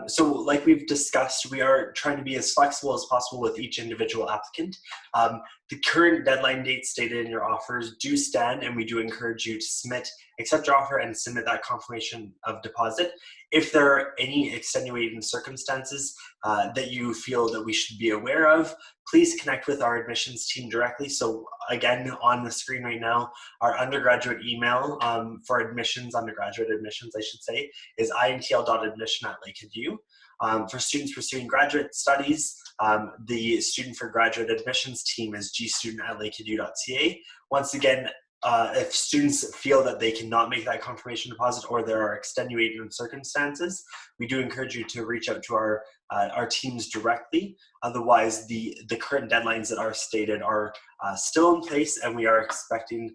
So like we've discussed, we are trying to be as flexible as possible with each individual applicant. The current deadline dates stated in your offers do stand, and we do encourage you to accept your offer and submit that confirmation of deposit. If there are any extenuating circumstances that you feel that we should be aware of, please connect with our admissions team directly. So again, on the screen right now, our undergraduate email for admissions, undergraduate admissions, I should say, is intl.admission@lakeheadu. For students pursuing graduate studies, the student for graduate admissions team is gstudent@lakeheadu.ca. Once again, if students feel that they cannot make that confirmation deposit or there are extenuating circumstances, we do encourage you to reach out to our teams directly. Otherwise, the current deadlines that are stated are still in place, and we are expecting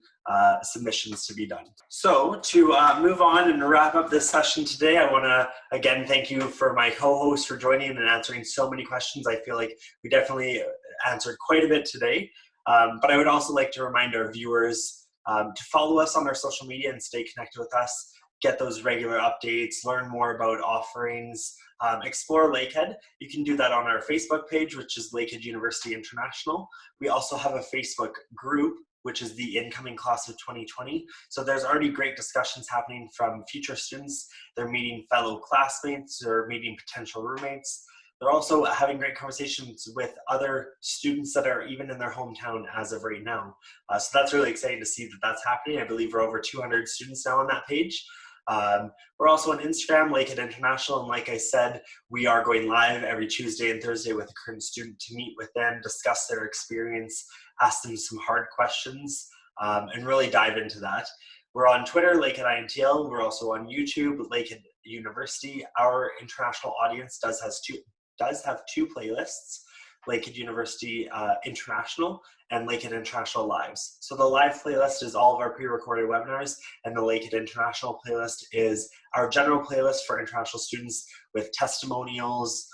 submissions to be done. So to move on and wrap up this session today, I want to again thank you for my co-host for joining and answering so many questions. I feel like we definitely answered quite a bit today, but I would also like to remind our viewers to follow us on our social media and stay connected with us, get those regular updates, learn more about offerings, explore Lakehead. You can do that on our Facebook page, which is Lakehead University International. We also have a Facebook group, which is the incoming class of 2020. So there's already great discussions happening from future students. They're meeting fellow classmates or meeting potential roommates. They're also having great conversations with other students that are even in their hometown as of right now. So that's really exciting to see that that's happening. I believe we're over 200 students now on that page. We're also on Instagram, Lakehead International, and like I said, we are going live every Tuesday and Thursday with a current student to meet with them, discuss their experience, ask them some hard questions, and really dive into that. We're on Twitter, Lakehead INTL. We're also on YouTube, Lakehead University. Our international audience does have two playlists, Lakehead University International and Lakehead International Lives. So the live playlist is all of our pre-recorded webinars, and the Lakehead International playlist is our general playlist for international students with testimonials,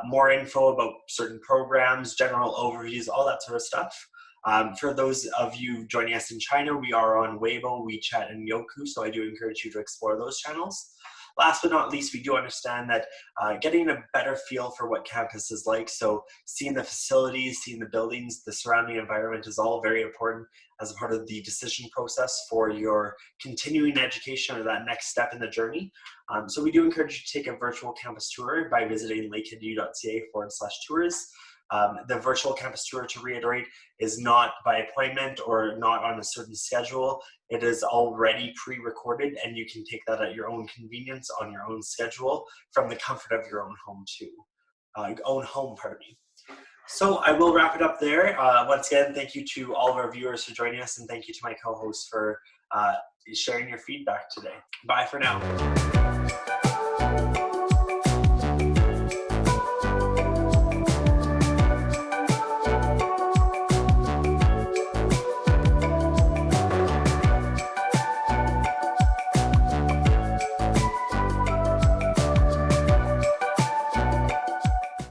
more info about certain programs, general overviews, all that sort of stuff. For those of you joining us in China, we are on Weibo, WeChat, and Youku, so I do encourage you to explore those channels. Last but not least, we do understand that getting a better feel for what campus is like, so seeing the facilities, seeing the buildings, the surrounding environment is all very important as a part of the decision process for your continuing education or that next step in the journey. So we do encourage you to take a virtual campus tour by visiting lakeheadu.ca/tours. The virtual campus tour, to reiterate, is not by appointment or not on a certain schedule. It is already pre-recorded, and you can take that at your own convenience on your own schedule from the comfort of your own home pardon me. So I will wrap it up there. Once again, thank you to all of our viewers for joining us, and thank you to my co-hosts for sharing your feedback today. Bye for now.